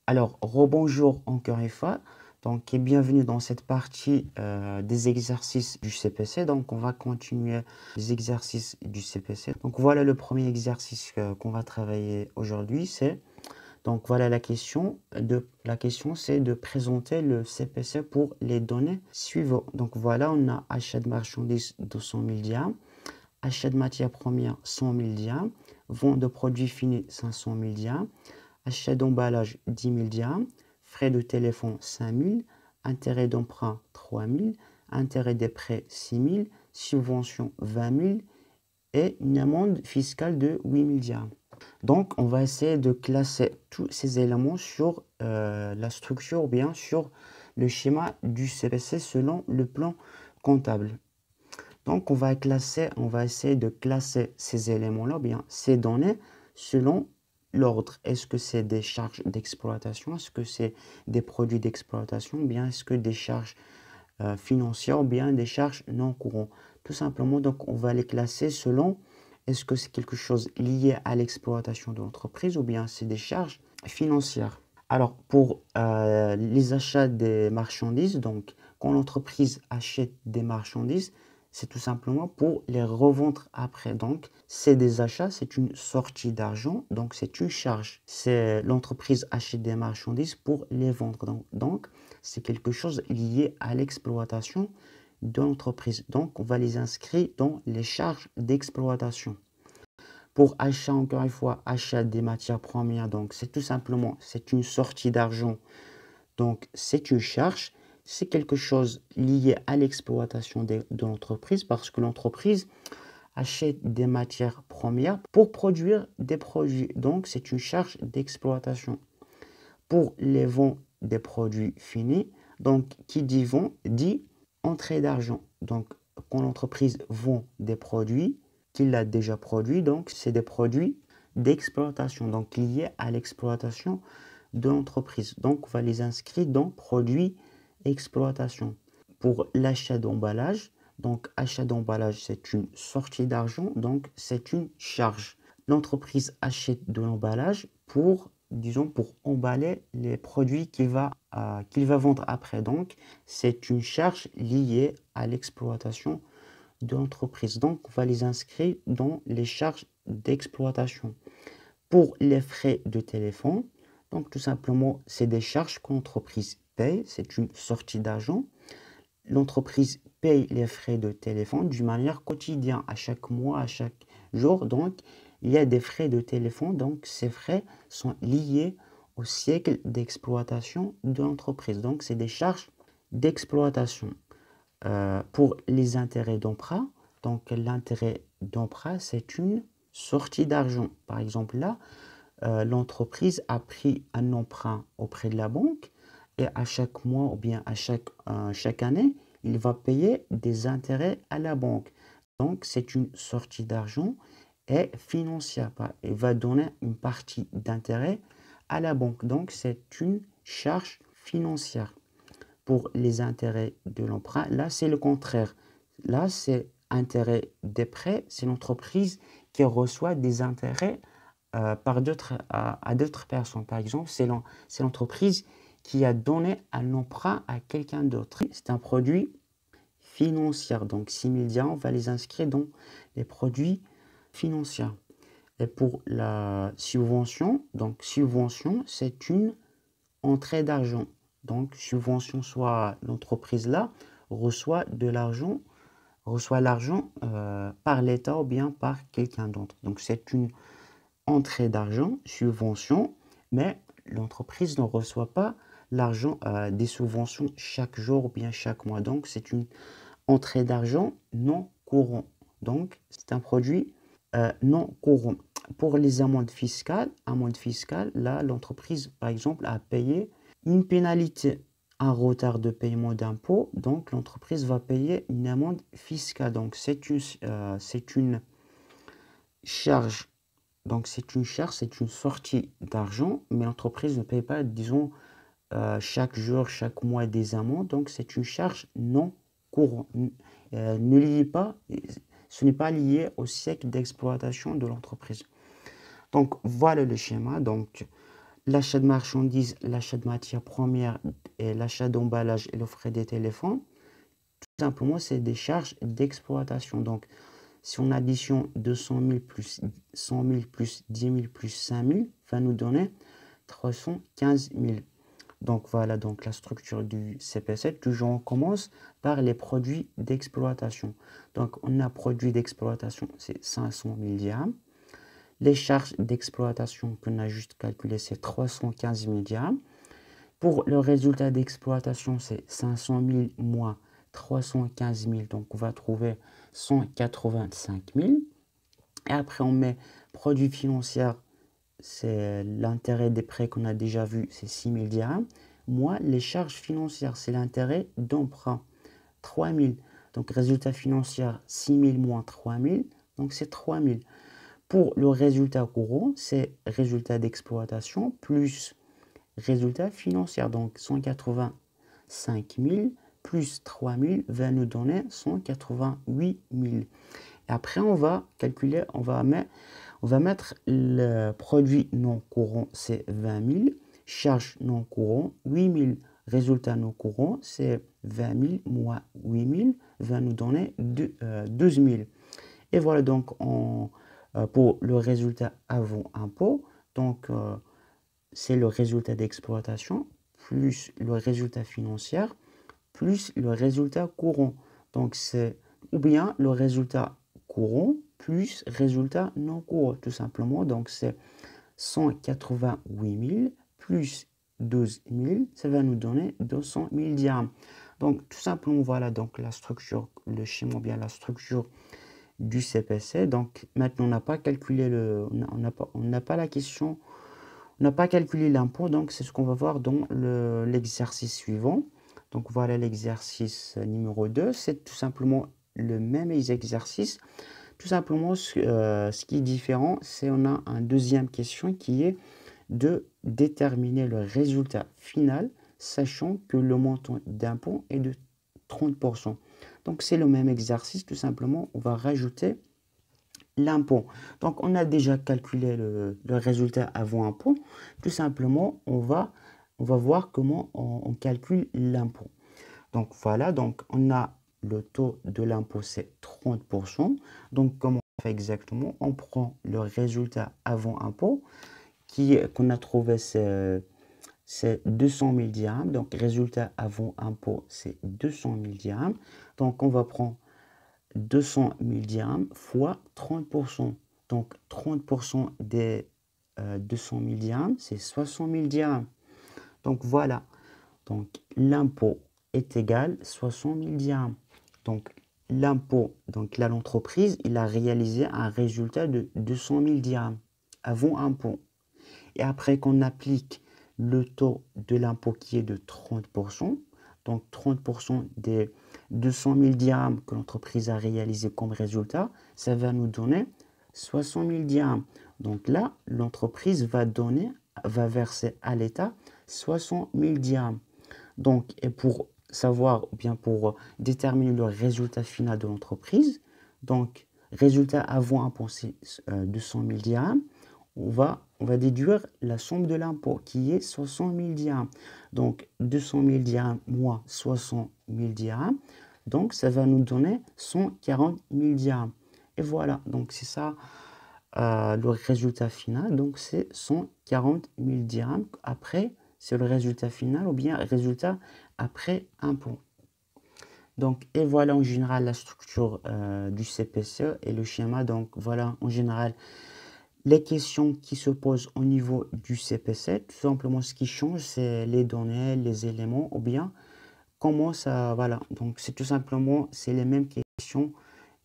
Alors, rebonjour encore une fois. Donc, et bienvenue dans cette partie des exercices du CPC. Donc, on va continuer les exercices du CPC. Donc, voilà le premier exercice qu'on va travailler aujourd'hui. Donc, voilà la question. La question, c'est de présenter le CPC pour les données suivantes. Donc, voilà, on a achat de marchandises 200 000 dirhams, achat de matières premières 100 000 dirhams, vente de produits finis 500 000 dirhams, achat d'emballage 10 000 dirhams, frais de téléphone 5 000, intérêt d'emprunt 3 000, intérêt des prêts 6 000, subvention 20 000 et une amende fiscale de 8 000 dirhams. Donc, on va essayer de classer tous ces éléments sur la structure ou bien sur le schéma du CPC selon le plan comptable. Donc, on va essayer de classer ces éléments-là, bien ces données, selon l'ordre. Est-ce que c'est des charges d'exploitation? Est-ce que c'est des produits d'exploitation? Bien, est-ce que des charges financières ou bien des charges non courantes? Tout simplement, donc, on va les classer selon est-ce que c'est quelque chose lié à l'exploitation de l'entreprise ou bien c'est des charges financières. Alors, pour les achats des marchandises, donc, quand l'entreprise achète des marchandises, c'est tout simplement pour les revendre après. Donc, c'est des achats, c'est une sortie d'argent, donc c'est une charge. C'est l'entreprise achète des marchandises pour les vendre. Donc, c'est quelque chose lié à l'exploitation de l'entreprise. Donc, on va les inscrire dans les charges d'exploitation. Pour achat, encore une fois, achat des matières premières, donc c'est tout simplement, c'est une sortie d'argent. Donc, c'est une charge, c'est quelque chose lié à l'exploitation de l'entreprise parce que l'entreprise achète des matières premières pour produire des produits. Donc, c'est une charge d'exploitation. Pour les ventes des produits finis, donc qui dit vend, dit entrée d'argent. Donc, quand l'entreprise vend des produits qu'il a déjà produits, donc c'est des produits d'exploitation, donc liés à l'exploitation de l'entreprise. Donc, on va les inscrire dans produits exploitation. Pour l'achat d'emballage, donc achat d'emballage, c'est une sortie d'argent, donc c'est une charge. L'entreprise achète de l'emballage pour, disons, pour emballer les produits qu'il va vendre après. Donc, c'est une charge liée à l'exploitation de l'entreprise. Donc, on va les inscrire dans les charges d'exploitation. Pour les frais de téléphone, donc tout simplement, c'est des charges que l'entreprise paye, c'est une sortie d'argent. L'entreprise paye les frais de téléphone d'une manière quotidienne, à chaque mois, à chaque jour. Donc, il y a des frais de téléphone, donc ces frais sont liés au cycle d'exploitation de l'entreprise. Donc, c'est des charges d'exploitation. Pour les intérêts d'emprunt, donc l'intérêt d'emprunt, c'est une sortie d'argent. Par exemple, là, l'entreprise a pris un emprunt auprès de la banque et à chaque mois ou bien à chaque année, il va payer des intérêts à la banque. Donc, c'est une sortie d'argent et financière. Il va donner une partie d'intérêt à la banque. Donc, c'est une charge financière. Pour les intérêts de l'emprunt, là, c'est le contraire. Là, c'est intérêt des prêts. C'est l'entreprise qui reçoit des intérêts à d'autres personnes. Par exemple, c'est l'entreprise qui a donné un emprunt à quelqu'un d'autre. C'est un produit financier. Donc, 6 000 dirhams, on va les inscrire dans les produits financiers. Et pour la subvention, donc subvention, c'est une entrée d'argent. Donc, subvention, soit l'entreprise là reçoit l'argent par l'État ou bien par quelqu'un d'autre. Donc, c'est une entrée d'argent, subvention, mais l'entreprise ne reçoit pas l'argent des subventions chaque jour ou bien chaque mois. Donc, c'est une entrée d'argent non courant. Donc, c'est un produit non courant. Pour les amendes fiscales, là, l'entreprise, par exemple, a payé une pénalité, un retard de paiement d'impôt. Donc, l'entreprise va payer une amende fiscale. Donc, c'est une charge. Donc, c'est une sortie d'argent, mais l'entreprise ne paye pas, disons, chaque jour, chaque mois des amendes. Donc, c'est une charge non courante. Ne liée pas, ce n'est pas lié au cycle d'exploitation de l'entreprise. Donc, voilà le schéma. Donc, l'achat de marchandises, l'achat de matières premières et l'achat d'emballage et le frais des téléphones, tout simplement, c'est des charges d'exploitation. Donc, si on additionne 200 000 plus 100 000 plus 10 000 plus 5 000, va nous donner 315 000. Donc voilà donc la structure du CPC. Toujours on commence par les produits d'exploitation. Donc on a produit d'exploitation, c'est 500 000 dirhams. Les charges d'exploitation qu'on a juste calculé, c'est 315 000 dirhams. Pour le résultat d'exploitation, c'est 500 000 moins 315 000. Donc on va trouver 185 000. Et après on met produits financiers, c'est l'intérêt des prêts qu'on a déjà vu, c'est 6 000 dirhams. Moi, les charges financières, c'est l'intérêt d'emprunt, 3 000. Donc, résultat financier, 6 000 moins 3 000, donc c'est 3 000. Pour le résultat courant, c'est résultat d'exploitation plus résultat financier. Donc, 185 000 plus 3 000 va nous donner 188 000. Et après, on va calculer, on va mettre le produit non courant, c'est 20 000. Charge non courant, 8 000. Résultat non courant, c'est 20 000 moins 8 000 va nous donner 12 000. Et voilà donc pour le résultat avant impôt. Donc c'est le résultat d'exploitation plus le résultat financier plus le résultat courant. Donc c'est ou bien le résultat courant plus résultat non courant, tout simplement. Donc c'est 188 000 plus 12 000, ça va nous donner 200 000 dirhams. Donc tout simplement, voilà donc la structure, le schéma, bien la structure du CPC. Donc maintenant, on n'a pas calculé on n'a pas la question, on n'a pas calculé l'impôt. Donc c'est ce qu'on va voir dans l'exercice suivant. Donc voilà l'exercice numéro 2, c'est tout simplement le même exercice. Tout simplement, ce qui est différent, c'est on a une deuxième question qui est de déterminer le résultat final, sachant que le montant d'impôt est de 30%. Donc, c'est le même exercice, tout simplement, on va rajouter l'impôt. Donc, on a déjà calculé le résultat avant impôt. Tout simplement, on va voir comment on calcule l'impôt. Donc, voilà, donc on a le taux de l'impôt, c'est 30%. Donc, comment on fait exactement? On prend le résultat avant impôt qu'on a trouvé, c'est 200 000 dirhams. Donc, résultat avant impôt, c'est 200 000 dirhams. Donc, on va prendre 200 000 dirhams fois 30%. Donc, 30% des 200 000 dirhams, c'est 60 000 dirhams. Donc, voilà. Donc, l'impôt est égal à 60 000 dirhams. Donc, l'impôt, donc là, l'entreprise, il a réalisé un résultat de 200 000 dirhams avant impôt. Et après qu'on applique le taux de l'impôt qui est de 30%, donc 30% des 200 000 dirhams que l'entreprise a réalisé comme résultat, ça va nous donner 60 000 dirhams. Donc là, l'entreprise va verser à l'État 60 000 dirhams. Donc, et pour savoir, ou bien pour déterminer le résultat final de l'entreprise, donc résultat avant impôt, c'est 200 000 dirhams, on va déduire la somme de l'impôt qui est 60 000 dirhams. Donc 200 000 dirhams moins 60 000 dirhams, donc ça va nous donner 140 000 dirhams. Et voilà, donc c'est ça le résultat final, donc c'est 140 000 dirhams. Après, c'est le résultat final ou bien résultat après impôt. Donc, et voilà en général la structure du CPCE et le schéma. Donc, voilà en général les questions qui se posent au niveau du CPC. Tout simplement, ce qui change, c'est les données, les éléments ou bien comment ça. Voilà. Donc, c'est tout simplement, c'est les mêmes questions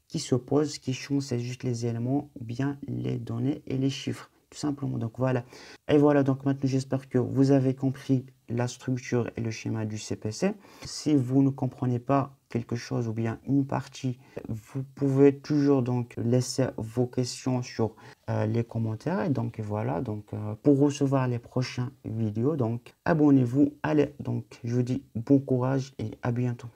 qui se posent. Ce qui change, c'est juste les éléments ou bien les données et les chiffres. Tout simplement. Donc, voilà. Et voilà. Donc, maintenant, j'espère que vous avez compris la structure et le schéma du CPC. Si vous ne comprenez pas quelque chose ou bien une partie, vous pouvez toujours donc laisser vos questions sur les commentaires. Et donc voilà, donc pour recevoir les prochaines vidéos, donc abonnez-vous. Allez, donc je vous dis bon courage et à bientôt.